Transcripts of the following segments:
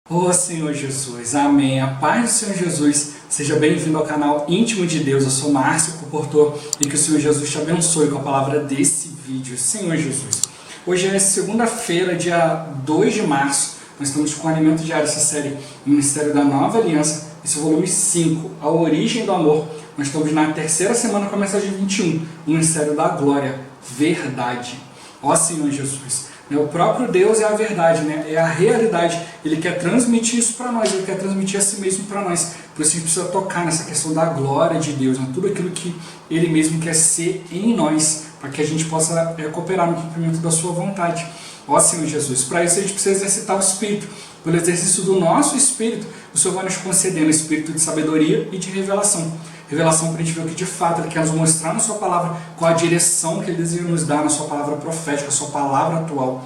Ô Senhor Jesus, amém. A paz do Senhor Jesus, seja bem-vindo ao canal Íntimo de Deus. Eu sou Márcio, o portor, e que o Senhor Jesus te abençoe com a palavra desse vídeo. Senhor Jesus, hoje é segunda-feira, dia 2 de março. Nós estamos com o Alimento Diário, essa série Ministério da Nova Aliança, esse volume 5, A Origem do Amor. Nós estamos na terceira semana com a mensagem 21, o Ministério da Glória, Verdade. Ó Senhor Jesus, o próprio Deus é a verdade, é a realidade. Ele quer transmitir isso para nós, Ele quer transmitir a si mesmo para nós. Por isso a gente precisa tocar nessa questão da glória de Deus, tudo aquilo que Ele mesmo quer ser em nós, para que a gente possa cooperar no cumprimento da sua vontade. Ó Senhor Jesus, para isso a gente precisa exercitar o Espírito. Pelo exercício do nosso Espírito, o Senhor vai nos concedendo o Espírito de sabedoria e de revelação. Revelação para a gente ver o que de fato Ele quer nos mostrar na sua palavra, qual a direção que Ele deseja nos dar na sua palavra profética, a sua palavra atual.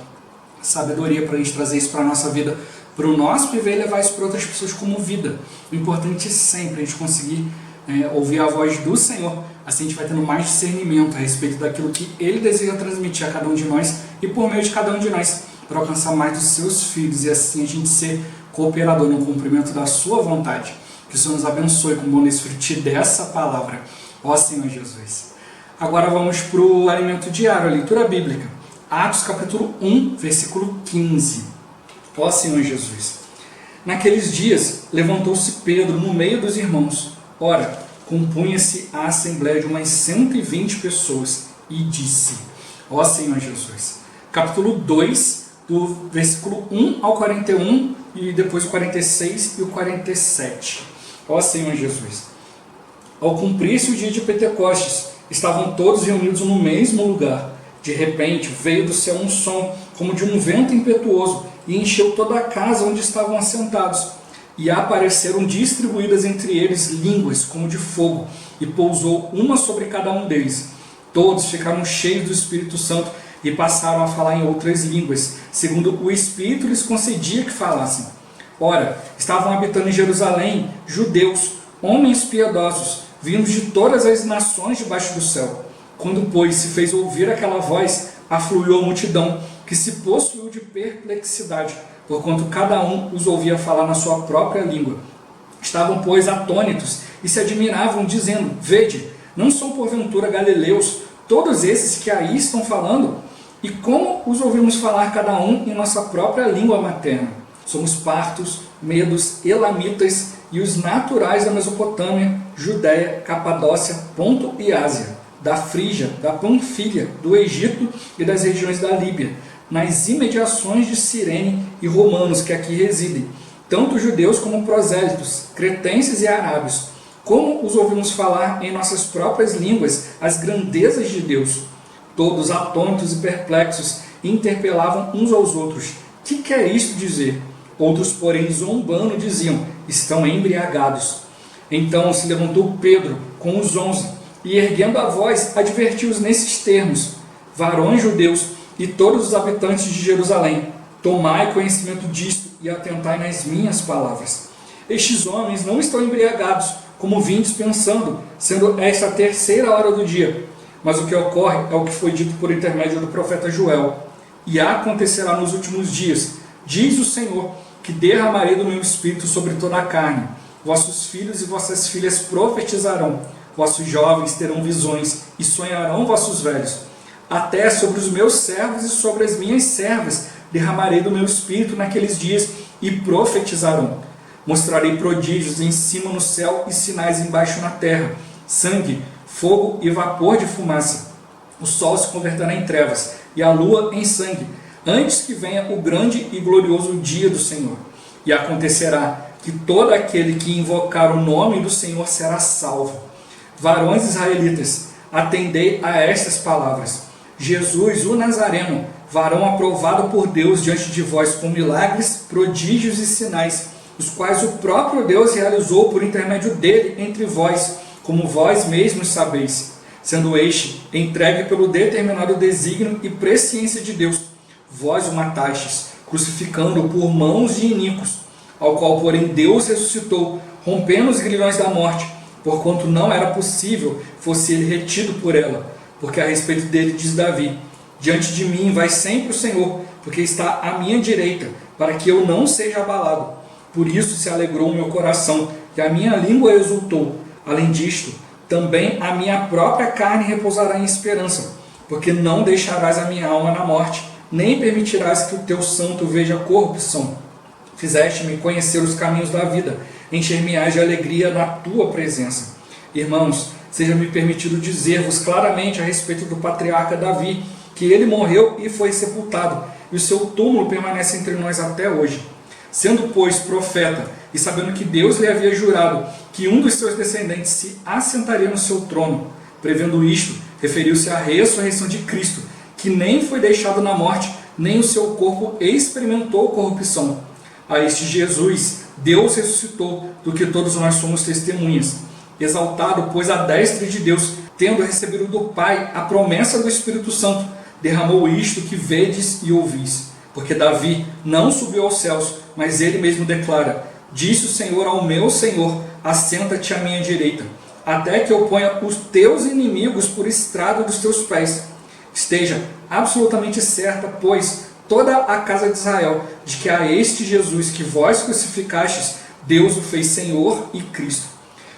Sabedoria para a gente trazer isso para a nossa vida, para o nosso viver e levar isso para outras pessoas como vida. O importante é sempre a gente conseguir ouvir a voz do Senhor, assim a gente vai tendo mais discernimento a respeito daquilo que Ele deseja transmitir a cada um de nós e por meio de cada um de nós, para alcançar mais dos seus filhos e assim a gente ser cooperador no cumprimento da sua vontade. Que o Senhor nos abençoe com o bom desfrute dessa palavra. Ó Senhor Jesus. Agora vamos para o alimento diário, a leitura bíblica. Atos capítulo 1, versículo 15. Ó Senhor Jesus. Naqueles dias levantou-se Pedro no meio dos irmãos. Ora, compunha-se a assembleia de umas 120 pessoas e disse: Ó Senhor Jesus. Capítulo 2, do versículo 1 ao 41 e depois o 46 e o 47. Ó Senhor Jesus. Ao cumprir-se o dia de Pentecostes, estavam todos reunidos no mesmo lugar. De repente veio do céu um som, como de um vento impetuoso, e encheu toda a casa onde estavam assentados. E apareceram distribuídas entre eles línguas, como de fogo, e pousou uma sobre cada um deles. Todos ficaram cheios do Espírito Santo e passaram a falar em outras línguas, segundo o Espírito lhes concedia que falassem. Ora, estavam habitando em Jerusalém judeus, homens piedosos, vindos de todas as nações debaixo do céu. Quando, pois, se fez ouvir aquela voz, afluiu a multidão, que se possuiu de perplexidade, porquanto cada um os ouvia falar na sua própria língua. Estavam, pois, atônitos e se admiravam, dizendo: Vede, não são porventura galileus todos esses que aí estão falando? E como os ouvimos falar cada um em nossa própria língua materna? Somos partos, medos, elamitas e os naturais da Mesopotâmia, Judéia, Capadócia, Ponto e Ásia, da Frígia, da Panfilha, do Egito e das regiões da Líbia, nas imediações de Cirene e romanos que aqui residem, tanto judeus como prosélitos, cretenses e arábios. Como os ouvimos falar em nossas próprias línguas as grandezas de Deus? Todos atônitos e perplexos interpelavam uns aos outros: que quer isto dizer? Outros, porém, zombando, diziam: estão embriagados. Então se levantou Pedro com os 11 e, erguendo a voz, advertiu-os nesses termos: varões judeus e todos os habitantes de Jerusalém, tomai conhecimento disto e atentai nas minhas palavras. Estes homens não estão embriagados, como vindes pensando, sendo esta a terceira hora do dia. Mas o que ocorre é o que foi dito por intermédio do profeta Joel. E acontecerá nos últimos dias, diz o Senhor, que derramarei do meu espírito sobre toda a carne. Vossos filhos e vossas filhas profetizarão, vossos jovens terão visões e sonharão vossos velhos. Até sobre os meus servos e sobre as minhas servas derramarei do meu espírito naqueles dias e profetizarão. Mostrarei prodígios em cima no céu e sinais embaixo na terra: sangue, fogo e vapor de fumaça. O sol se converterá em trevas e a lua em sangue, antes que venha o grande e glorioso dia do Senhor. E acontecerá que todo aquele que invocar o nome do Senhor será salvo. Varões israelitas, atendei a estas palavras. Jesus, o Nazareno, varão aprovado por Deus diante de vós com milagres, prodígios e sinais, os quais o próprio Deus realizou por intermédio dele entre vós, como vós mesmos sabeis, sendo este entregue pelo determinado desígnio e presciência de Deus. Vós o matastes, crucificando-o por mãos de iníquos, ao qual, porém, Deus ressuscitou, rompendo os grilhões da morte, porquanto não era possível fosse ele retido por ela. Porque a respeito dele diz Davi: diante de mim vai sempre o Senhor, porque está à minha direita, para que eu não seja abalado. Por isso se alegrou o meu coração, e a minha língua exultou. Além disto, também a minha própria carne repousará em esperança, porque não deixarás a minha alma na morte, nem permitirás que o teu santo veja corrupção. Fizeste-me conhecer os caminhos da vida, encher-me-ás de alegria na tua presença. Irmãos, seja-me permitido dizer-vos claramente a respeito do patriarca Davi, que ele morreu e foi sepultado, e o seu túmulo permanece entre nós até hoje. Sendo, pois, profeta, e sabendo que Deus lhe havia jurado que um dos seus descendentes se assentaria no seu trono, prevendo isto, referiu-se à ressurreição de Cristo, que nem foi deixado na morte, nem o seu corpo experimentou corrupção. A este Jesus, Deus ressuscitou, do que todos nós somos testemunhas. Exaltado, pois, à destra de Deus, tendo recebido do Pai a promessa do Espírito Santo, derramou isto que vedes e ouvis. Porque Davi não subiu aos céus, mas ele mesmo declara: disse o Senhor ao meu Senhor, assenta-te à minha direita, até que eu ponha os teus inimigos por estrado dos teus pés. Esteja absolutamente certa, pois, toda a casa de Israel, de que a este Jesus que vós crucificastes, Deus o fez Senhor e Cristo.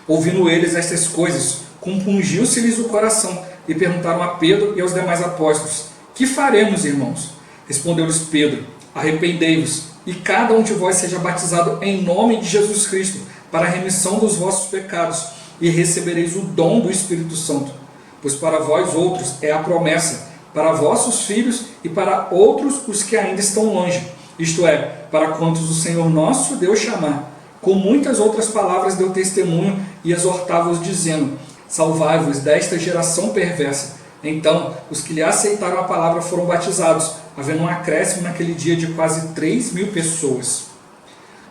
Ouvindo eles estas coisas, compungiu-se-lhes o coração, e perguntaram a Pedro e aos demais apóstolos: que faremos, irmãos? Respondeu-lhes Pedro: arrependei-vos, e cada um de vós seja batizado em nome de Jesus Cristo, para a remissão dos vossos pecados, e recebereis o dom do Espírito Santo. Pois para vós outros é a promessa, para vossos filhos e para outros os que ainda estão longe, isto é, para quantos o Senhor nosso Deus chamar. Com muitas outras palavras deu testemunho e exortava-os, dizendo: salvai-vos desta geração perversa. Então, os que lhe aceitaram a palavra foram batizados, havendo um acréscimo naquele dia de quase 3.000 pessoas.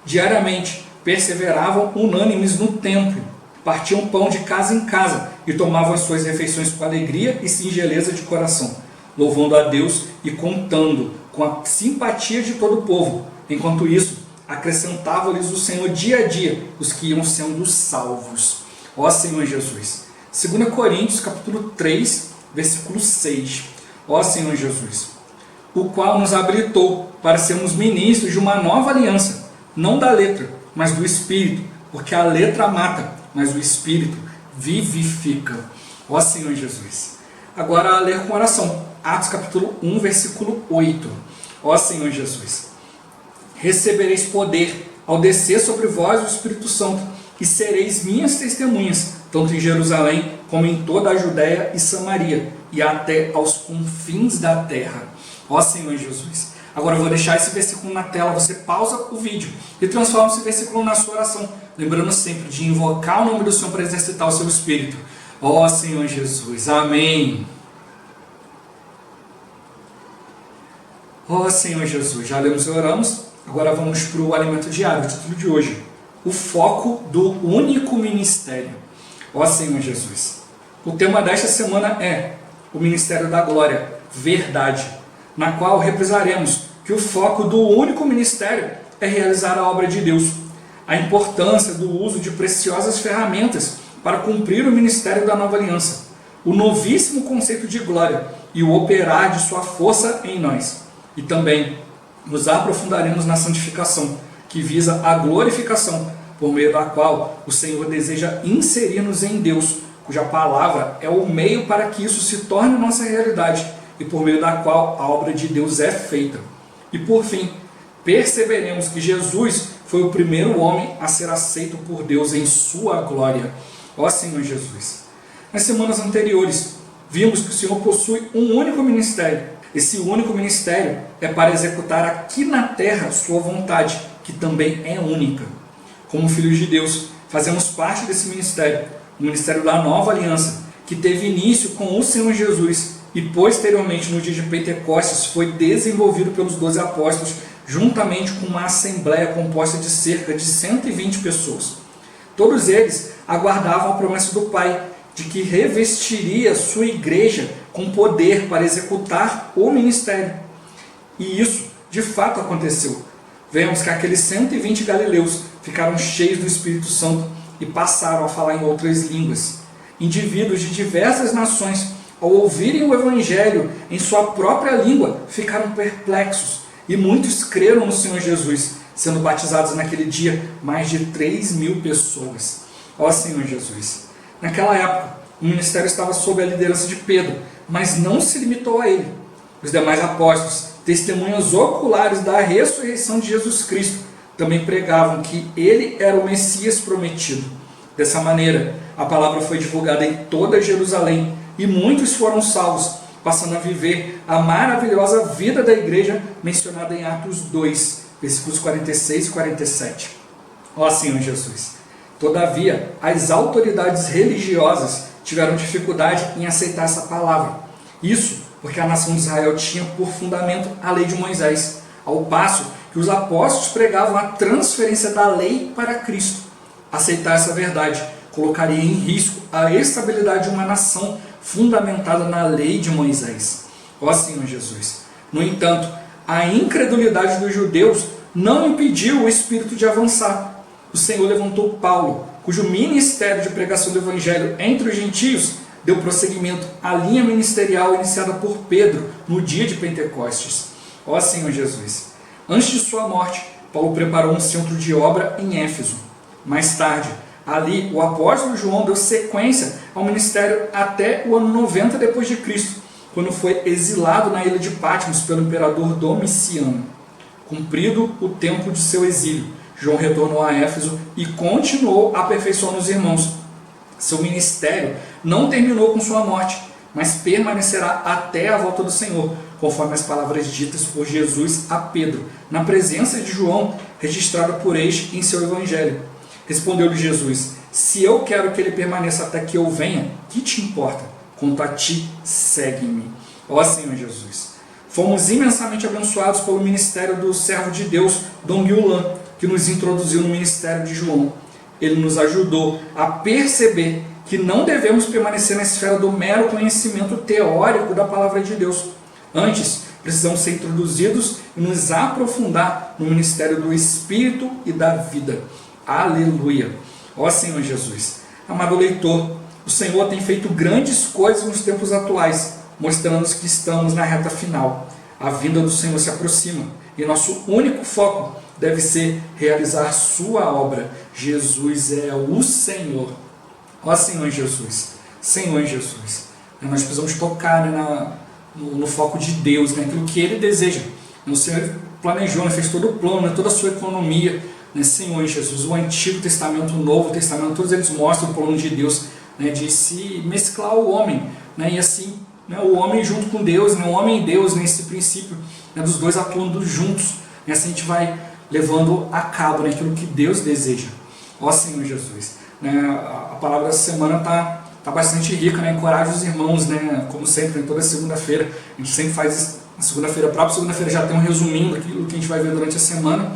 Diariamente, perseveravam unânimes no templo, partiam pão de casa em casa e tomavam as suas refeições com alegria e singeleza de coração, louvando a Deus e contando com a simpatia de todo o povo. Enquanto isso, acrescentava-lhes o Senhor dia a dia os que iam sendo salvos. Ó Senhor Jesus. 2 Coríntios capítulo 3, versículo 6. Ó Senhor Jesus, o qual nos habilitou para sermos ministros de uma nova aliança, não da letra, mas do Espírito, porque a letra mata, mas o Espírito vivifica. Ó Senhor Jesus. Agora a ler com oração. Atos capítulo 1, versículo 8. Ó Senhor Jesus, recebereis poder ao descer sobre vós o Espírito Santo, e sereis minhas testemunhas, tanto em Jerusalém como em toda a Judéia e Samaria, e até aos confins da terra. Ó Senhor Jesus. Agora eu vou deixar esse versículo na tela, você pausa o vídeo e transforma esse versículo na sua oração, lembrando sempre de invocar o nome do Senhor para exercitar o seu espírito. Ó Senhor Jesus. Amém. Ó Senhor Jesus, já lemos e oramos, agora vamos para o alimento diário, o título de hoje: o foco do único ministério. Ó Senhor Jesus. O tema desta semana é o Ministério da Glória, verdade, na qual reprisaremos que o foco do único ministério é realizar a obra de Deus, a importância do uso de preciosas ferramentas para cumprir o ministério da nova aliança, o novíssimo conceito de glória e o operar de sua força em nós. E também nos aprofundaremos na santificação, que visa a glorificação, por meio da qual o Senhor deseja inserir-nos em Deus, cuja palavra é o meio para que isso se torne nossa realidade e por meio da qual a obra de Deus é feita. E por fim, perceberemos que Jesus foi o primeiro homem a ser aceito por Deus em sua glória. Ó Senhor Jesus. Nas semanas anteriores, vimos que o Senhor possui um único ministério. Esse único ministério é para executar aqui na terra sua vontade, que também é única. Como filhos de Deus, fazemos parte desse ministério, o ministério da nova aliança, que teve início com o Senhor Jesus e posteriormente no dia de Pentecostes foi desenvolvido pelos 12 apóstolos, juntamente com uma assembleia composta de cerca de 120 pessoas. Todos eles aguardavam a promessa do Pai, de que revestiria sua igreja com poder para executar o ministério. E isso, de fato, aconteceu. Vemos que aqueles 120 galileus ficaram cheios do Espírito Santo e passaram a falar em outras línguas. Indivíduos de diversas nações, ao ouvirem o Evangelho em sua própria língua, ficaram perplexos, e muitos creram no Senhor Jesus, sendo batizados naquele dia mais de 3.000 pessoas. Ó Senhor Jesus! Naquela época, o ministério estava sob a liderança de Pedro, mas não se limitou a ele. Os demais apóstolos, testemunhas oculares da ressurreição de Jesus Cristo, também pregavam que ele era o Messias prometido. Dessa maneira, a palavra foi divulgada em toda Jerusalém e muitos foram salvos, passando a viver a maravilhosa vida da igreja mencionada em Atos 2, versículos 46 e 47. Ó Senhor Jesus! Todavia, as autoridades religiosas tiveram dificuldade em aceitar essa palavra. Isso porque a nação de Israel tinha por fundamento a lei de Moisés, ao passo que os apóstolos pregavam a transferência da lei para Cristo. Aceitar essa verdade colocaria em risco a estabilidade de uma nação fundamentada na lei de Moisés. Ó Senhor Jesus! No entanto, a incredulidade dos judeus não impediu o Espírito de avançar. O Senhor levantou Paulo, cujo ministério de pregação do Evangelho entre os gentios deu prosseguimento à linha ministerial iniciada por Pedro no dia de Pentecostes. Ó Senhor Jesus! Antes de sua morte, Paulo preparou um centro de obra em Éfeso. Mais tarde, ali, o apóstolo João deu sequência ao ministério até o ano 90 d.C., quando foi exilado na ilha de Patmos pelo imperador Domiciano. Cumprido o tempo de seu exílio, João retornou a Éfeso e continuou aperfeiçoando os irmãos. Seu ministério não terminou com sua morte, mas permanecerá até a volta do Senhor, conforme as palavras ditas por Jesus a Pedro, na presença de João, registrada por este em seu Evangelho. Respondeu-lhe Jesus: se eu quero que ele permaneça até que eu venha, que te importa? Quanto a ti, segue-me. Ó Senhor Jesus! Fomos imensamente abençoados pelo ministério do servo de Deus, Dom Guiulan, que nos introduziu no ministério de João. Ele nos ajudou a perceber que não devemos permanecer na esfera do mero conhecimento teórico da palavra de Deus. Antes, precisamos ser introduzidos e nos aprofundar no ministério do Espírito e da vida. Aleluia! Ó Senhor Jesus! Amado leitor, o Senhor tem feito grandes coisas nos tempos atuais, mostrando que estamos na reta final. A vinda do Senhor se aproxima e nosso único foco deve ser realizar sua obra. Jesus é o Senhor. Ó Senhor Jesus! Senhor Jesus! Nós precisamos tocar no foco de Deus, aquilo que Ele deseja. O Senhor planejou, fez todo o plano, toda a sua economia. Senhor Jesus, o Antigo Testamento, o Novo Testamento, todos eles mostram o plano de Deus, de se mesclar o homem, e assim o homem junto com Deus, o homem e Deus, nesse princípio dos dois atuando juntos. Assim a gente vai levando a cabo aquilo que Deus deseja. Ó Senhor Jesus! A palavra dessa semana está bastante rica, encoraja os irmãos, como sempre, toda segunda-feira. A gente sempre faz isso na segunda-feira, a própria segunda-feira já tem um resuminho daquilo que a gente vai ver durante a semana.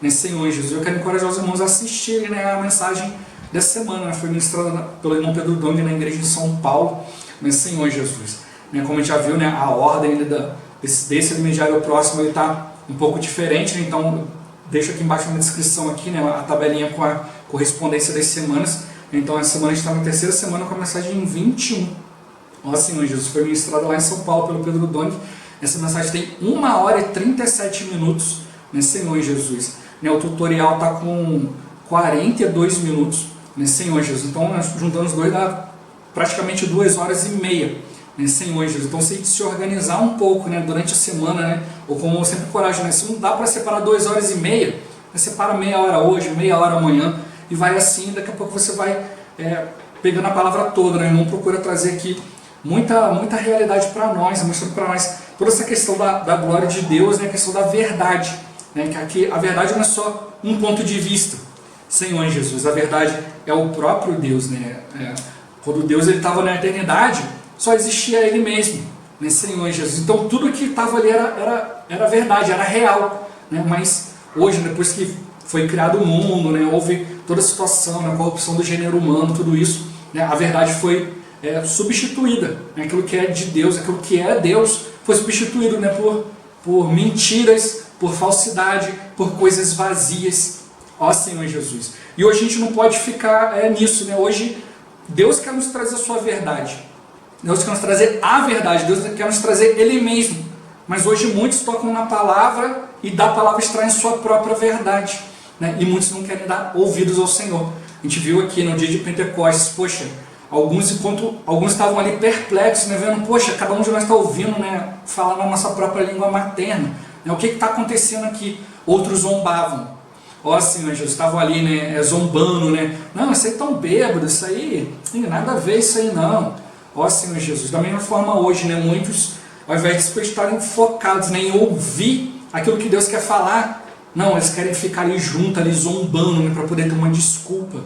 Senhor Jesus, eu quero encorajar os irmãos a assistirem a mensagem dessa semana. Foi ministrada pelo irmão Pedro Dong na igreja de São Paulo. Senhor Jesus, como a gente já viu, a ordem desse intermediário próximo está um pouco diferente, então deixo aqui embaixo na descrição aqui, a tabelinha com a correspondência das semanas. Então essa semana a gente está na terceira semana com a mensagem 21. Ó Senhor Jesus, foi ministrada lá em São Paulo pelo Pedro Dong. Essa mensagem tem 1 hora e 37 minutos, Senhor Jesus. O tutorial está com 42 minutos, Senhor Jesus. Então, nós juntando os dois dá praticamente 2 horas e meia, Senhor Jesus. Então, se a gente se organizar um pouco durante a semana, ou como eu sempre encorajo, se não dá para separar 2 horas e meia, separa meia hora hoje, meia hora amanhã, e vai assim, daqui a pouco você vai pegando a palavra toda. Não procura trazer aqui muita realidade para nós, mostrando para nós toda essa questão da glória de Deus, a questão da verdade. Que aqui a verdade não é só um ponto de vista, Senhor Jesus, a verdade é o próprio Deus. Quando Deus estava na eternidade, só existia Ele mesmo, Senhor Jesus. Então tudo que estava ali era verdade, era real. Mas hoje, depois que foi criado o mundo, houve toda a situação, a corrupção do gênero humano, tudo isso, a verdade foi substituída. Aquilo que é de Deus, aquilo que é Deus, foi substituído por mentiras, por falsidade, por coisas vazias. Ó Senhor Jesus! E hoje a gente não pode ficar nisso. Hoje Deus quer nos trazer a sua verdade. Deus quer nos trazer a verdade. Deus quer nos trazer Ele mesmo. Mas hoje muitos tocam na palavra e da palavra extraem sua própria verdade, né? E muitos não querem dar ouvidos ao Senhor. A gente viu aqui no dia de Pentecostes, poxa, alguns estavam ali perplexos, né? Vendo, poxa, cada um de nós está ouvindo, né? Falar na nossa própria língua materna, né? O que está acontecendo aqui? Outros zombavam. Ó Senhor Jesus, estavam ali, né, zombando, né? Não, isso aí tão bêbado, isso aí, não tem nada a ver isso aí não. Ó Senhor Jesus, da mesma forma hoje, né, muitos, ao invés de estarem focados, né, em ouvir aquilo que Deus quer falar, não, eles querem ficar ali junto, ali zombando, né, para poder ter uma desculpa.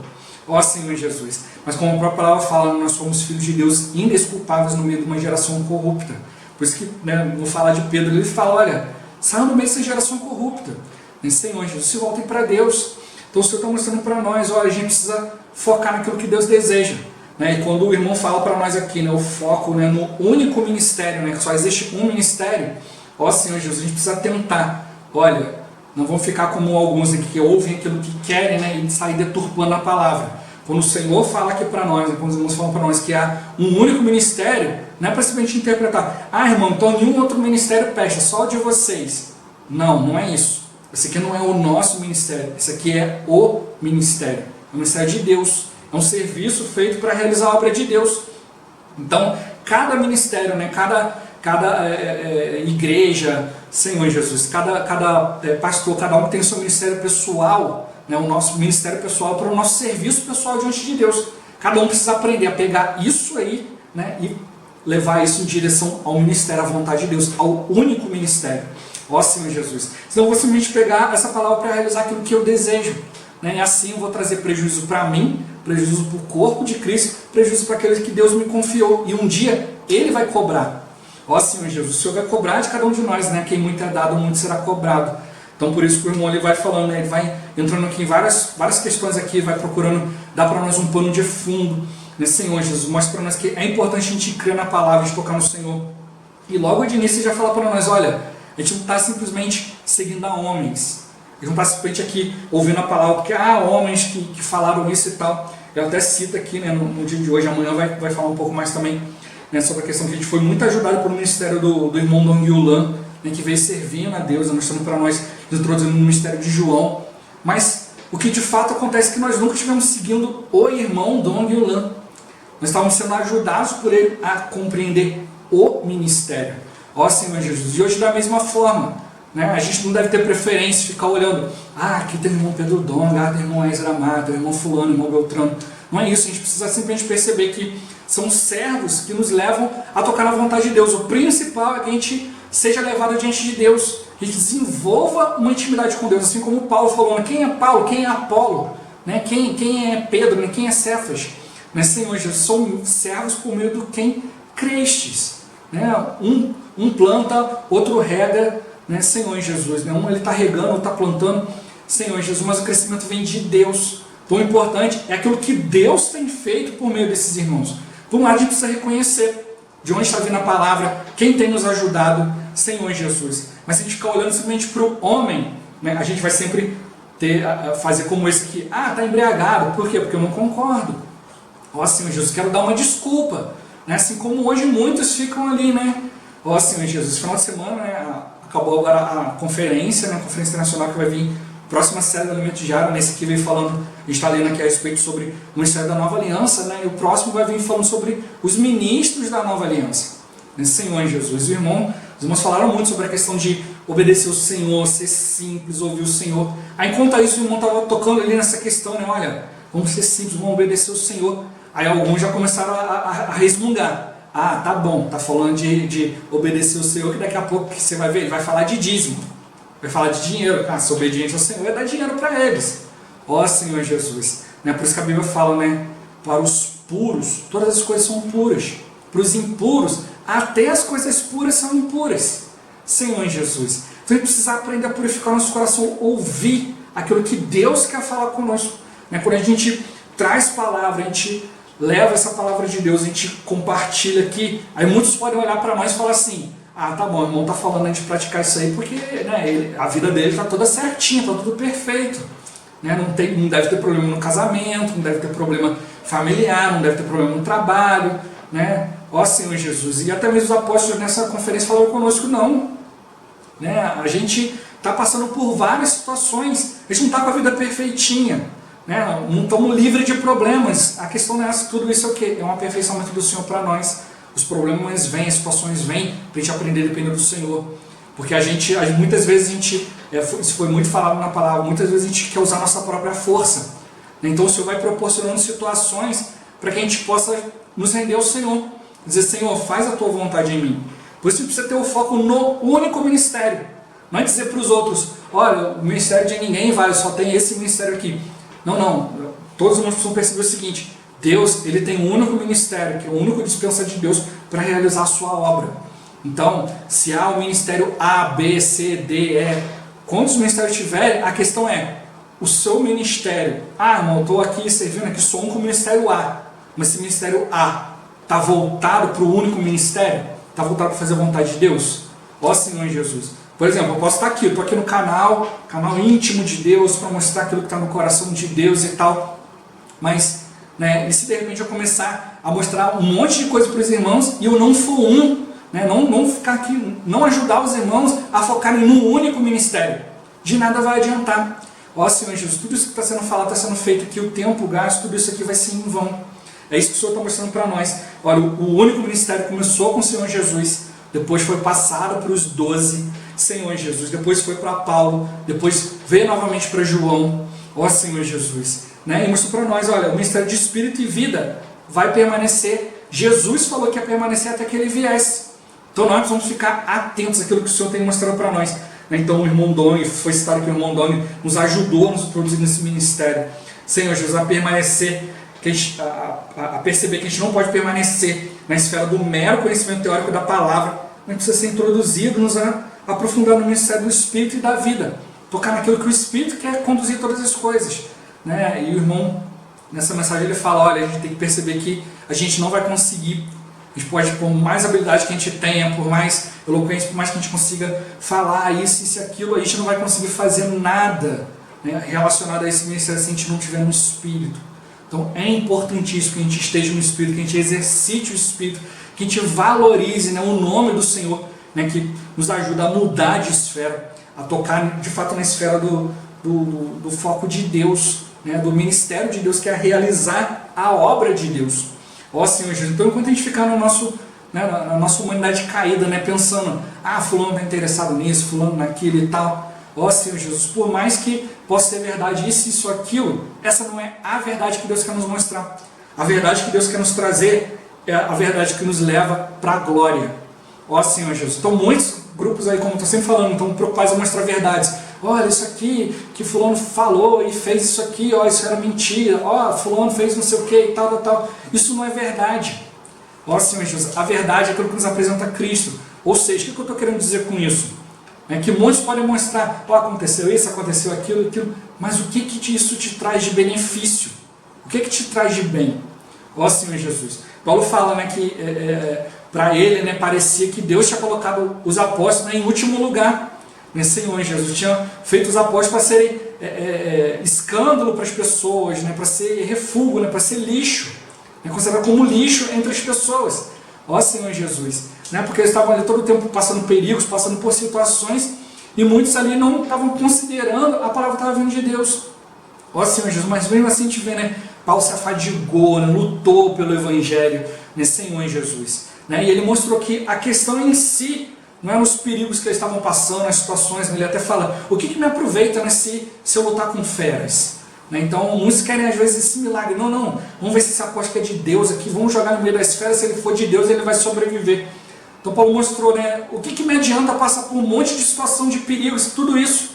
Ó Senhor Jesus, mas como a própria palavra fala, nós somos filhos de Deus indesculpáveis no meio de uma geração corrupta. Por isso que, né, no falar de Pedro, ele fala, olha, saiam no meio dessa geração corrupta. Senhor Jesus, se voltem para Deus. Então o Senhor está mostrando para nós, olha, a gente precisa focar naquilo que Deus deseja, né? E quando o irmão fala para nós aqui, né, o foco, né, no único ministério, né, que só existe um ministério, ó Senhor Jesus, a gente precisa tentar, olha, não vamos ficar como alguns aqui que ouvem aquilo que querem, né, e sair deturpando a palavra. Quando o Senhor fala aqui para nós, né, quando os irmãos falam para nós que há um único ministério, não é para simplesmente interpretar, ah irmão, então nenhum outro ministério presta, só o de vocês. Não, não é isso. Esse aqui não é o nosso ministério, esse aqui é o ministério. É o ministério de Deus. É um serviço feito para realizar a obra de Deus. Então, cada ministério, né, cada igreja, Senhor Jesus, cada pastor, cada um tem o seu ministério pessoal, né, o nosso ministério pessoal para o nosso serviço pessoal diante de Deus. Cada um precisa aprender a pegar isso aí, né, e levar isso em direção ao ministério, à vontade de Deus, ao único ministério. Ó Senhor Jesus. Senão eu vou simplesmente pegar essa palavra para realizar aquilo que eu desejo, né? E assim eu vou trazer prejuízo para mim, prejuízo para o corpo de Cristo, prejuízo para aqueles que Deus me confiou. E um dia Ele vai cobrar. Ó Senhor Jesus, o Senhor vai cobrar de cada um de nós, né? Quem muito é dado, muito será cobrado. Então por isso que o irmão ele vai falando, né? Ele vai entrando aqui em várias questões aqui, vai procurando dar para nós um pano de fundo, né? Senhor Jesus, mostra para nós que é importante a gente crer na palavra, a gente tocar no Senhor. E logo de início Ele já fala para nós, olha, a gente não está simplesmente seguindo a homens. A gente não está simplesmente aqui ouvindo a palavra, porque há homens que falaram isso e tal. Eu até cito aqui, né, no dia de hoje, amanhã vai falar um pouco mais também, né, sobre a questão que a gente foi muito ajudado pelo ministério do irmão Dong Yulan, né, que veio servindo a Deus, mostrando para nós, introduzindo no ministério de João. Mas o que de fato acontece é que nós nunca estivemos seguindo o irmão Dong Yulan. Nós estávamos sendo ajudados por ele a compreender o ministério. Ó Senhor Jesus, e hoje da mesma forma, né? A gente não deve ter preferência, ficar olhando, aqui tem o irmão Pedro Dong, tem o irmão Ezra Mata, tem o irmão fulano, o irmão Beltrano. Não é isso, a gente precisa simplesmente perceber que são servos que nos levam a tocar na vontade de Deus. O principal é que a gente seja levado diante de Deus, a gente desenvolva uma intimidade com Deus, assim como Paulo falou, né? Quem é Paulo, quem é Apolo, né? Quem é Pedro, né? Quem é Cefas? Mas Senhor Jesus, são servos por meio do quem crestes. Né? Um planta, outro rega, né? Senhor Jesus, né? Um ele está regando, outro está plantando, Senhor Jesus, mas o crescimento vem de Deus. Então o importante é aquilo que Deus tem feito por meio desses irmãos. Por um lado a gente precisa reconhecer de onde está vindo a palavra, quem tem nos ajudado, Senhor Jesus. Mas se a gente ficar olhando simplesmente para o homem, né? A gente vai sempre fazer como esse aqui, está embriagado, por quê? Porque eu não concordo. Ó Senhor Jesus, quero dar uma desculpa. Né? Assim como hoje muitos ficam ali, né? Ó Senhor Jesus, final de semana, né, acabou agora a conferência, né, a conferência internacional que vai vir, próxima série do Alimento Diário, nesse aqui veio falando, a gente está lendo aqui a respeito sobre o ministério da Nova Aliança, né, e o próximo vai vir falando sobre os ministros da Nova Aliança. Né, Senhor Jesus, os irmãos falaram muito sobre a questão de obedecer o Senhor, ser simples, ouvir o Senhor. Aí enquanto isso o irmão estava tocando ali nessa questão, né, olha, vamos ser simples, vamos obedecer o Senhor. Aí alguns já começaram a resmungar. Tá bom, tá falando de obedecer o Senhor, que daqui a pouco que você vai ver, ele vai falar de dízimo, vai falar de dinheiro. Ser obediente ao Senhor é dar dinheiro para eles. Ó Senhor Jesus, né? Por isso que a Bíblia fala, né? Para os puros, todas as coisas são puras. Para os impuros, até as coisas puras são impuras. Senhor Jesus, então a gente precisa aprender a purificar nosso coração, ouvir aquilo que Deus quer falar conosco. Né? Quando a gente traz palavra, a gente leva essa palavra de Deus, a gente compartilha aqui, aí muitos podem olhar para nós e falar assim, tá bom, o irmão está falando a gente praticar isso aí porque, né, a vida dele está toda certinha, está tudo perfeito, né, não deve ter problema no casamento, não deve ter problema familiar, não deve ter problema no trabalho, né, ó Senhor Jesus. E até mesmo os apóstolos nessa conferência falaram conosco, não, né? A gente está passando por várias situações, a gente não está com a vida perfeitinha, né? Não estamos livres de problemas. A questão não é essa, tudo isso é o quê? É um aperfeiçoamento do Senhor para nós. Os problemas vêm, as situações vêm para a gente aprender a depender do Senhor. Porque muitas vezes isso foi muito falado na palavra, muitas vezes a gente quer usar a nossa própria força. Então o Senhor vai proporcionando situações para que a gente possa nos render ao Senhor. Dizer, Senhor, faz a tua vontade em mim. Por isso a gente precisa ter o foco no único ministério. Não é dizer para os outros, olha, o ministério de ninguém vale, só tem esse ministério aqui. Não. Todos nós precisamos perceber o seguinte: Deus, ele tem um único ministério, que é o único dispensa de Deus para realizar a sua obra. Então, se há o ministério A, B, C, D, E, quantos ministérios tiverem, a questão é, o seu ministério, irmão, eu estou aqui servindo aqui só com o ministério A, mas esse ministério A está voltado para o único ministério? Está voltado para fazer a vontade de Deus? Ó Senhor Jesus. Por exemplo, eu posso estar aqui, eu estou aqui no canal íntimo de Deus, para mostrar aquilo que está no coração de Deus e tal, mas, né, e se de repente eu começar a mostrar um monte de coisa para os irmãos e eu não for né, não ficar aqui, não ajudar os irmãos a focarem num único ministério, de nada vai adiantar. Ó Senhor Jesus, tudo isso que está sendo falado, está sendo feito aqui, o tempo, o gasto, tudo isso aqui vai ser em vão. É isso que o Senhor está mostrando para nós. Olha, o único ministério começou com o Senhor Jesus, depois foi passado para os 12, Senhor Jesus, depois foi para Paulo, depois veio novamente para João, ó Senhor Jesus, né? E mostrou para nós, olha, o ministério de Espírito e vida vai permanecer. Jesus falou que ia permanecer até que ele viesse. Então nós precisamos ficar atentos àquilo que o Senhor tem mostrado para nós. Então o irmão Doni, foi citado que o irmão Doni nos ajudou a nos introduzir nesse ministério. Senhor Jesus, a permanecer, a perceber que a gente não pode permanecer na esfera do mero conhecimento teórico da palavra, mas precisa ser introduzido, nos aprofundar no ministério do Espírito e da vida, tocar naquilo que o Espírito quer conduzir todas as coisas, né? E o irmão, nessa mensagem, ele fala, olha, a gente tem que perceber que a gente não vai conseguir, a gente pode, por mais habilidade que a gente tenha, por mais eloquência, por mais que a gente consiga falar isso e aquilo, a gente não vai conseguir fazer nada, né, relacionado a esse ministério se a gente não tiver no Espírito. Então é importantíssimo que a gente esteja no Espírito, que a gente exercite o Espírito, que a gente valorize, né, o nome do Senhor, né, que nos ajuda a mudar de esfera, a tocar de fato na esfera do foco de Deus, né, do ministério de Deus, que é realizar a obra de Deus. Ó Senhor Jesus, então enquanto a gente ficar no nosso, né, na nossa humanidade caída, né, pensando, fulano está interessado nisso, fulano naquilo e tal, ó Senhor Jesus, por mais que possa ser verdade isso, aquilo, essa não é a verdade que Deus quer nos mostrar. A verdade que Deus quer nos trazer é a verdade que nos leva para a glória. Ó Senhor Jesus, então muitos grupos aí, como eu estou sempre falando, estão preocupados em mostrar verdades. Olha, isso aqui que fulano falou e fez isso aqui, ó, isso era mentira, ó, fulano fez não sei o que e tal. Isso não é verdade. Ó Senhor Jesus, a verdade é aquilo que nos apresenta Cristo. Ou seja, o que eu estou querendo dizer com isso? É que muitos podem mostrar, aconteceu isso, aconteceu aquilo, mas o que isso te traz de benefício? O que te traz de bem? Ó Senhor Jesus, Paulo fala, né, que para ele, né, parecia que Deus tinha colocado os apóstolos, né, em último lugar. Senhor Jesus tinha feito os apóstolos para serem escândalo para as pessoas, né, para ser refúgio, né, para ser lixo, né, considerado como lixo entre as pessoas. Ó Senhor Jesus, né, porque eles estavam ali todo o tempo passando perigos, passando por situações, e muitos ali não estavam considerando a palavra que estava vindo de Deus. Ó Senhor Jesus, mas mesmo assim a gente vê, né, Paulo se afadigou, né, lutou pelo Evangelho, né, Senhor Jesus, né, e ele mostrou que a questão em si não eram os perigos que eles estavam passando, as situações, ele até fala, o que me aproveita, né, se eu lutar com feras? Né, então muitos querem às vezes esse milagre, não, vamos ver se esse apóstolo é de Deus aqui, vamos jogar no meio das feras, se ele for de Deus ele vai sobreviver. Então Paulo mostrou, né, o que me adianta passar por um monte de situação de perigos, tudo isso,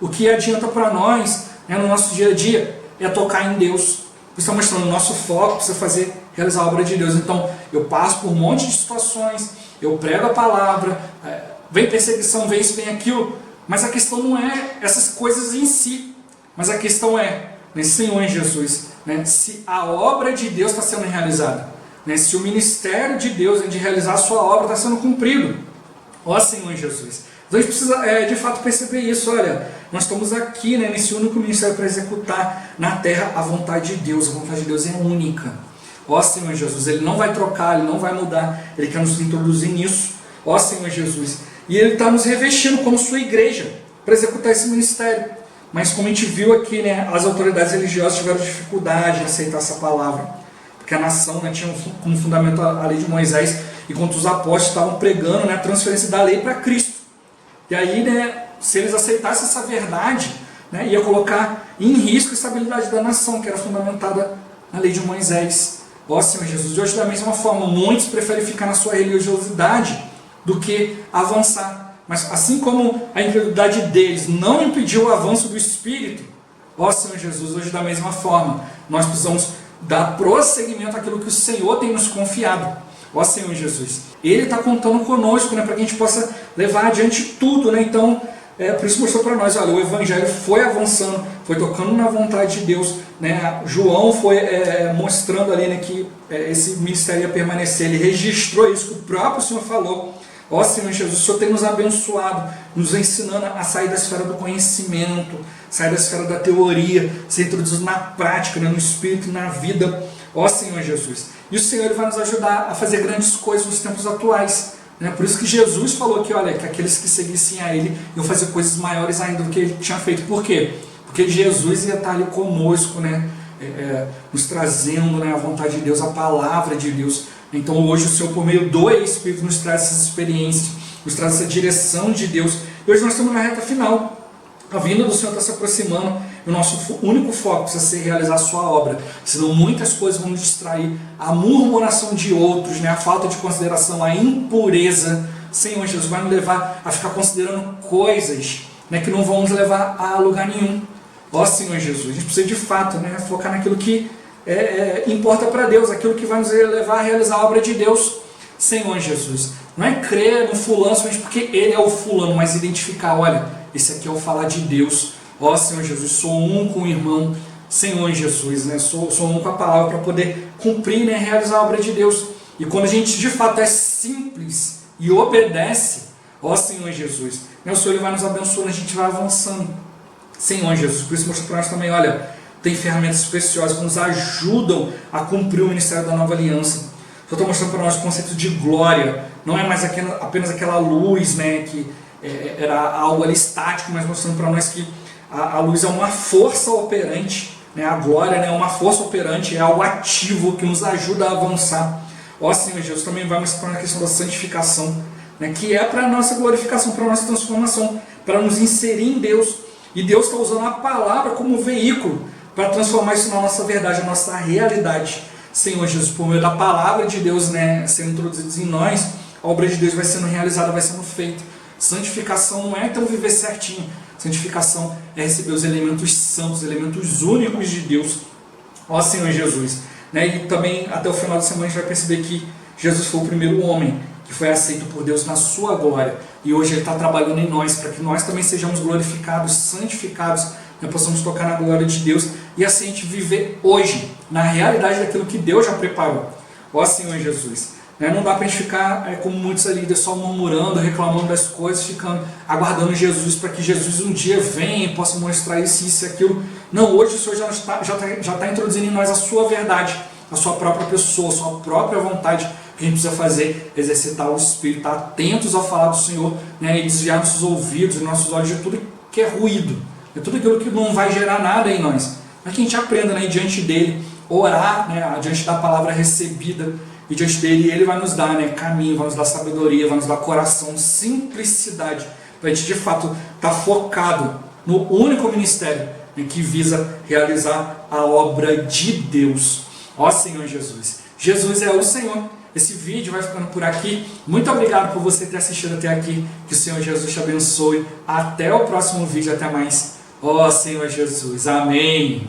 o que adianta para nós, né, no nosso dia a dia, é tocar em Deus. Está mostrando o nosso foco, precisa realizar a obra de Deus. Então eu passo por um monte de situações, eu prego a palavra, vem perseguição, vem isso, vem aquilo, mas a questão não é essas coisas em si, mas a questão é, né, Senhor Jesus, né, se a obra de Deus está sendo realizada, né, se o ministério de Deus de realizar a sua obra está sendo cumprido. Ó Senhor Jesus, então a gente precisa de fato perceber isso. Olha, nós estamos aqui, né, nesse único ministério para executar na terra a vontade de Deus. A vontade de Deus é única. Ó Senhor Jesus, Ele não vai trocar, Ele não vai mudar, Ele quer nos introduzir nisso. Ó Senhor Jesus, E Ele está nos revestindo como sua igreja para executar esse ministério. Mas como a gente viu aqui, né, as autoridades religiosas tiveram dificuldade em aceitar essa palavra, porque a nação, né, tinha como fundamento a lei de Moisés, enquanto os apóstolos estavam pregando, né, a transferência da lei para Cristo. E aí, né, se eles aceitassem essa verdade, né, ia colocar em risco a estabilidade da nação, que era fundamentada na lei de Moisés. Ó Senhor Jesus, de hoje da mesma forma, muitos preferem ficar na sua religiosidade do que avançar. Mas assim como a incredulidade deles não impediu o avanço do Espírito, ó Senhor Jesus, hoje da mesma forma, nós precisamos dar prosseguimento àquilo que o Senhor tem nos confiado. Ó Senhor Jesus, Ele está contando conosco, né, para que a gente possa levar adiante tudo, né? Então, por isso mostrou para nós, olha, o Evangelho foi avançando, foi tocando na vontade de Deus, né? João foi mostrando ali, né, que esse ministério ia permanecer, ele registrou isso que o próprio Senhor falou. Ó Senhor Jesus, o Senhor tem nos abençoado, nos ensinando a sair da esfera do conhecimento, sair da esfera da teoria, ser introduzido na prática, né, no Espírito e na vida. Ó Senhor Jesus. E o Senhor Ele vai nos ajudar a fazer grandes coisas nos tempos atuais. Né? Por isso que Jesus falou que, olha, que aqueles que seguissem a Ele iam fazer coisas maiores ainda do que Ele tinha feito. Por quê? Porque Jesus ia estar ali conosco, né? Nos trazendo, né, a vontade de Deus, a palavra de Deus. Então hoje o Senhor, por meio do Espírito, nos traz essas experiências, nos traz essa direção de Deus. E hoje nós estamos na reta final. A vinda do Senhor está se aproximando e o nosso único foco precisa ser realizar a sua obra. Senão muitas coisas vão nos distrair. A murmuração de outros, né, a falta de consideração, a impureza, Senhor Jesus, vai nos levar a ficar considerando coisas, né, que não vão nos levar a lugar nenhum. Ó Senhor Jesus, a gente precisa de fato, né, focar naquilo que importa para Deus, aquilo que vai nos levar a realizar a obra de Deus. Senhor Jesus, não é crer no fulano somente porque ele é o fulano, mas identificar, olha, esse aqui é o falar de Deus. Ó Senhor Jesus, sou um com o irmão, Senhor Jesus, né, sou um com a palavra para poder cumprir, né, realizar a obra de Deus. E quando a gente de fato é simples e obedece, ó Senhor Jesus, né, o Senhor Ele vai nos abençoando, a gente vai avançando. Senhor Jesus, por isso mostra para nós também, olha, tem ferramentas preciosas que nos ajudam a cumprir o ministério da nova aliança. Eu estou mostrando para nós o conceito de glória. Não é mais apenas aquela luz, né, que era algo ali estático, mas mostrando para nós que a luz é uma força operante, né, a glória, né, é uma força operante, é algo ativo que nos ajuda a avançar. Ó Senhor Jesus, também vai mostrar para nós a questão da santificação, né, que é para a nossa glorificação, para a nossa transformação, para nos inserir em Deus. E Deus está usando a palavra como veículo para transformar isso na nossa verdade, na nossa realidade. Senhor Jesus, por meio da palavra de Deus, né, sendo introduzidos em nós, a obra de Deus vai sendo realizada, vai sendo feita. Santificação não é então viver certinho. Santificação é receber os elementos santos, os elementos únicos de Deus. Ó Senhor Jesus. Né, e também até o final da semana a gente vai perceber que Jesus foi o primeiro homem que foi aceito por Deus na sua glória. E hoje Ele está trabalhando em nós, para que nós também sejamos glorificados, santificados, né, possamos tocar na glória de Deus e assim a gente viver hoje, na realidade daquilo que Deus já preparou. Ó Senhor Jesus, né, não dá para a gente ficar como muitos ali, só murmurando, reclamando das coisas, ficando aguardando Jesus, para que Jesus um dia venha e possa mostrar isso e aquilo. Não, hoje o Senhor já está introduzindo em nós a sua verdade, a sua própria pessoa, a sua própria vontade. O que a gente precisa fazer, exercitar o Espírito, estar atentos ao falar do Senhor, né, e desviar nossos ouvidos e nossos olhos de tudo que é ruído, de tudo aquilo que não vai gerar nada em nós. Mas que a gente aprenda, né, diante dele, orar, né, diante da palavra recebida, e diante dele Ele vai nos dar, né, caminho, vai nos dar sabedoria, vai nos dar coração, simplicidade, para a gente de fato estar focado no único ministério, né, que visa realizar a obra de Deus. Ó Senhor Jesus, Jesus é o Senhor. Esse vídeo vai ficando por aqui. Muito obrigado por você ter assistido até aqui. Que o Senhor Jesus te abençoe. Até o próximo vídeo. Até mais. Ó Senhor Jesus. Amém.